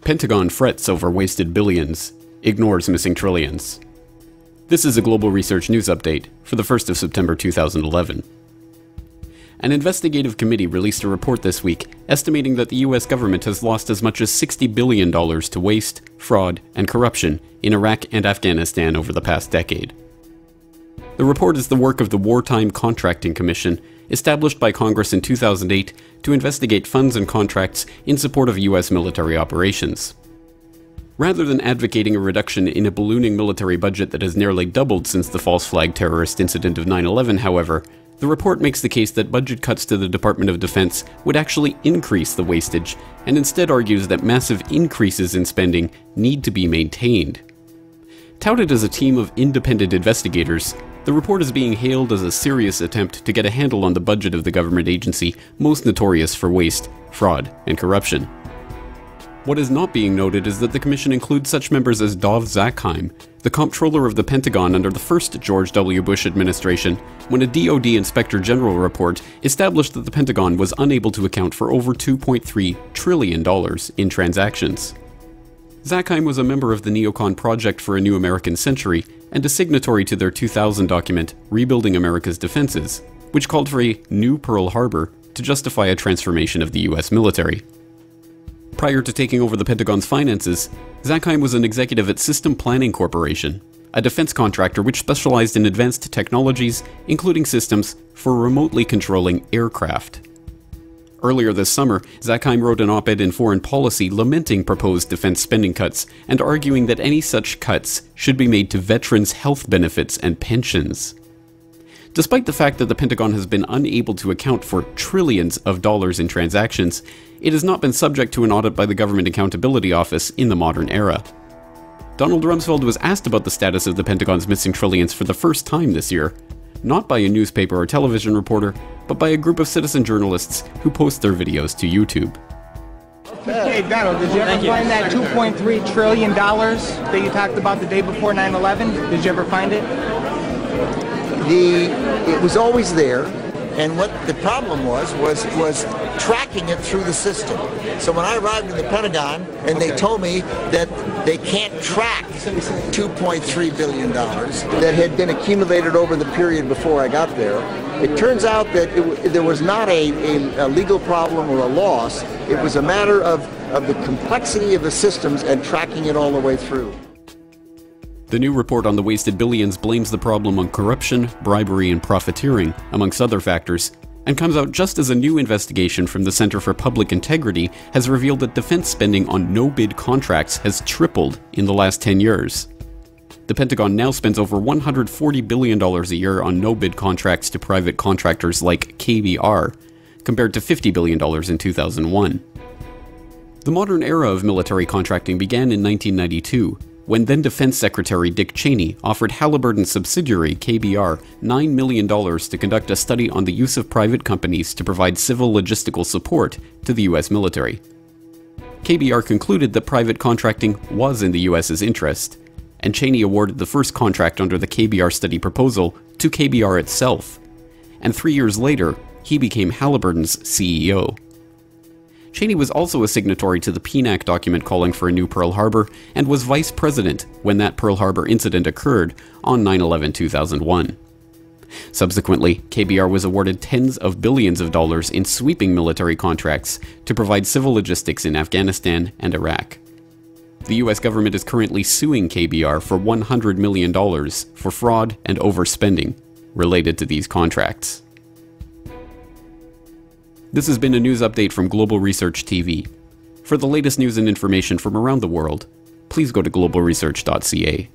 Pentagon frets over wasted billions, ignores missing trillions. This is a Global Research News Update for the 1st of September 2011. An investigative committee released a report this week estimating that the US government has lost as much as $60 billion to waste, fraud, and corruption in Iraq and Afghanistan over the past decade. The report is the work of the Wartime Contracting Commission, established by Congress in 2008 to investigate funds and contracts in support of US military operations. Rather than advocating a reduction in a ballooning military budget that has nearly doubled since the false flag terrorist incident of 9/11, however, the report makes the case that budget cuts to the Department of Defense would actually increase the wastage, and instead argues that massive increases in spending need to be maintained. Touted as a team of independent investigators, the report is being hailed as a serious attempt to get a handle on the budget of the government agency most notorious for waste, fraud, and corruption. What is not being noted is that the commission includes such members as Dov Zakheim, the comptroller of the Pentagon under the first George W. Bush administration, when a DoD Inspector General report established that the Pentagon was unable to account for over $2.3 trillion in transactions. Zakheim was a member of the Neocon Project for a New American Century and a signatory to their 2000 document, Rebuilding America's Defenses, which called for a new Pearl Harbor to justify a transformation of the US military. Prior to taking over the Pentagon's finances, Zakheim was an executive at System Planning Corporation, a defense contractor which specialized in advanced technologies, including systems for remotely controlling aircraft. Earlier this summer, Zakheim wrote an op-ed in Foreign Policy lamenting proposed defense spending cuts and arguing that any such cuts should be made to veterans' health benefits and pensions. Despite the fact that the Pentagon has been unable to account for trillions of dollars in transactions, it has not been subject to an audit by the Government Accountability Office in the modern era. Donald Rumsfeld was asked about the status of the Pentagon's missing trillions for the first time this year, not by a newspaper or television reporter, but by a group of citizen journalists who post their videos to YouTube. Hey, Donald, did you ever find that $2.3 trillion that you talked about the day before 9/11? Did you ever find it? It was always there, and what the problem was tracking it through the system. So when I arrived in the Pentagon and they told me that they can't track $2.3 billion that had been accumulated over the period before I got there, it turns out that there was not a legal problem or a loss. It was a matter of the complexity of the systems and tracking it all the way through. The new report on the wasted billions blames the problem on corruption, bribery, and profiteering, amongst other factors, and comes out just as a new investigation from the Center for Public Integrity has revealed that defense spending on no-bid contracts has tripled in the last 10 years. The Pentagon now spends over $140 billion a year on no-bid contracts to private contractors like KBR, compared to $50 billion in 2001. The modern era of military contracting began in 1992, when then Defense Secretary Dick Cheney offered Halliburton's subsidiary KBR $9 million to conduct a study on the use of private companies to provide civil logistical support to the US military. KBR concluded that private contracting was in the US's interest, and Cheney awarded the first contract under the KBR study proposal to KBR itself, and 3 years later, he became Halliburton's CEO. Cheney was also a signatory to the PNAC document calling for a new Pearl Harbor and was vice president when that Pearl Harbor incident occurred on 9/11/2001. Subsequently, KBR was awarded tens of billions of dollars in sweeping military contracts to provide civil logistics in Afghanistan and Iraq. The US government is currently suing KBR for $100 million for fraud and overspending related to these contracts. This has been a news update from Global Research TV. For the latest news and information from around the world, please go to globalresearch.ca.